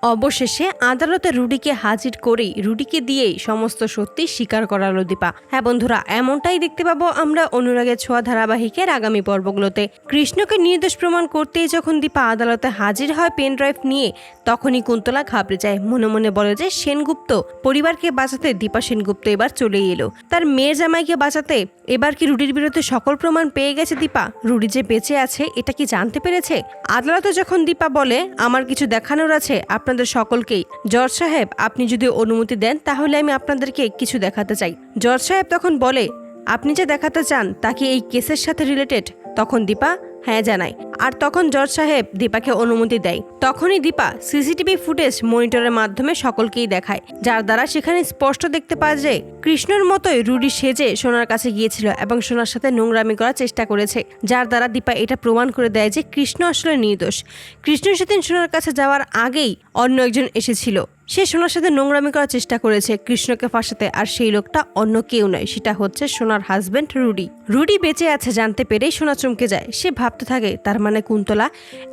অবশেষে আদালতে রুডিকে হাজির করেই রুডিকে দিয়েই সমস্ত সত্যি স্বীকার করালো দীপা। হ্যাঁ বন্ধুরা, এমনটাই দেখতে পাবো আমরা অনুরাগের ছোঁয়া ধারাবাহিকের আগামী পর্বগুলোতে। কৃষ্ণকে নির্দোষ প্রমাণ করতেই যখন দীপা আদালতে হাজির হয় পেন ড্রাইভ নিয়ে, তখনই কুন্তলা ঘাবড়ে যায়। মনে মনে বলে যে সেনগুপ্ত পরিবারকে বাঁচাতে দীপা সেনগুপ্ত এবার চলেই এলো, তার মেয়ের জামাইকে বাঁচাতে। এবার কি রুডির বিরুদ্ধে সকল প্রমাণ পেয়ে গেছে দীপা? রুডি যে বেঁচে আছে এটা কি জানতে পেরেছে? আদালতে যখন দীপা বলে আমার কিছু দেখানোর আছে আপনাদের সকলকেই, জজ সাহেব আপনি যদি অনুমতি দেন তাহলে আমি আপনাদেরকে কিছু দেখাতে চাই। জজ সাহেব তখন বলে আপনি যে দেখাতে চান তা কি এই কেসের সাথে রিলেটেড? তখন দীপা হ্যাঁ জানায়। আর তখন জজ সাহেব দীপাকে অনুমতি দেয়। তখনই দীপা সিসিটিভি ফুটেজ মনিটরের মাধ্যমে সকলকেই দেখায়, যার দ্বারা সেখানে স্পষ্ট দেখতে পায় যে কৃষ্ণর মতোই রুডি সেজে সোনার কাছে গিয়েছিল এবং সোনার সাথে নোংরামি করার চেষ্টা করেছে, যার দ্বারা দীপা এটা প্রমাণ করে দেয় যে কৃষ্ণ আসলে নির্দোষ। কৃষ্ণ সেদিন সোনার কাছে যাওয়ার আগেই অন্য একজন এসেছিল, সে সোনার সাথে নোংরামি করার চেষ্টা করেছে কৃষ্ণকে ফাঁসাতে, আর সেই লোকটা অন্য কেউ নয়, সেটা হচ্ছে সোনার হাজবেন্ড রুডি। রুডি বেঁচে আছে জানতে পেরেই সোনা চমকে যায়। সে ভাবতে থাকে তার মানে কুন্তলা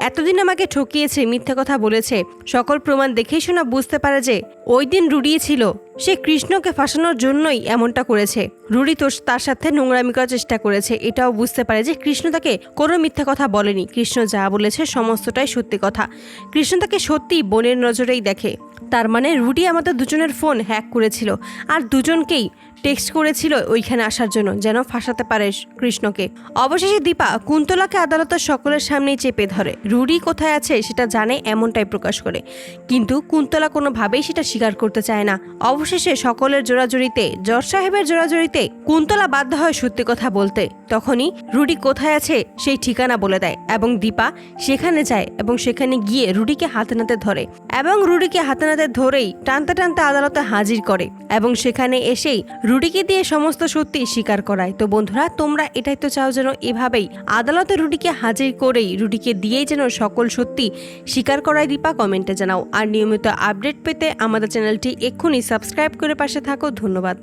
এতদিন আমাকে ঠকিয়েছে, মিথ্যে কথা বলেছে। সকল প্রমাণ দেখেই সোনা বুঝতে পারে যে ওই দিন রুডি ছিল, সে কৃষ্ণকে ফাঁসানোর জন্যই এমনটা করেছে। রুডি তো তার সাথে নোংরামি করার চেষ্টা করেছে, এটাও বুঝতে পারে যে কৃষ্ণ তাকে কোনো মিথ্যা কথা বলেনি। কৃষ্ণ যা বলেছে সমস্তটাই সত্যি কথা। কৃষ্ণ তাকে সত্যি বোনের নজরেই দেখে। তার মানে রুডি আমাদের দুজনের ফোন হ্যাক করেছিল আর দুজনকেই টেক্সট করেছিল ওইখানে আসার জন্য, যেন ফাঁসাতে পারে কৃষ্ণকে। অবশেষে দীপা কুন্তলাকে আদালতের সকলের সামনেই চেপে ধরে। রুডি কোথায় আছে সেটা জানে এমনটাই প্রকাশ করে, কিন্তু কুন্তলা কোনোভাবেই সেটা স্বীকার করতে চায় না। অবশেষে সকলের জোরাজুরিতে, জজ সাহেবের জোরাজুরিতে কুন্তলা বাধ্য হয় সত্যি কথা বলতে। তখনই রুডি কোথায় আছে সেই ঠিকানা বলে দেয় এবং দীপা সেখানে যায় এবং সেখানে গিয়ে রুডিকে হাতে নাতে ধরে এবং রুডিকে হাতে নাতে ধরেই টানতে টানতে আদালতে হাজির করে এবং সেখানে এসেই রুডিকে দিয়ে সমস্ত সত্যি স্বীকার করায়। তো বন্ধুরা, তোমরা এটাই তো চাও যেন এভাবেই আদালতে রুডিকে হাজির করেই রুডিকে দিয়েই যেন সকল সত্যি স্বীকার করায় দীপা? কমেন্টে জানাও। আর নিয়মিত আপডেট পেতে আমাদের চ্যানেলটি এক্ষুনি সাবস্ক্রাইব করে পাশে থাকো। ধন্যবাদ।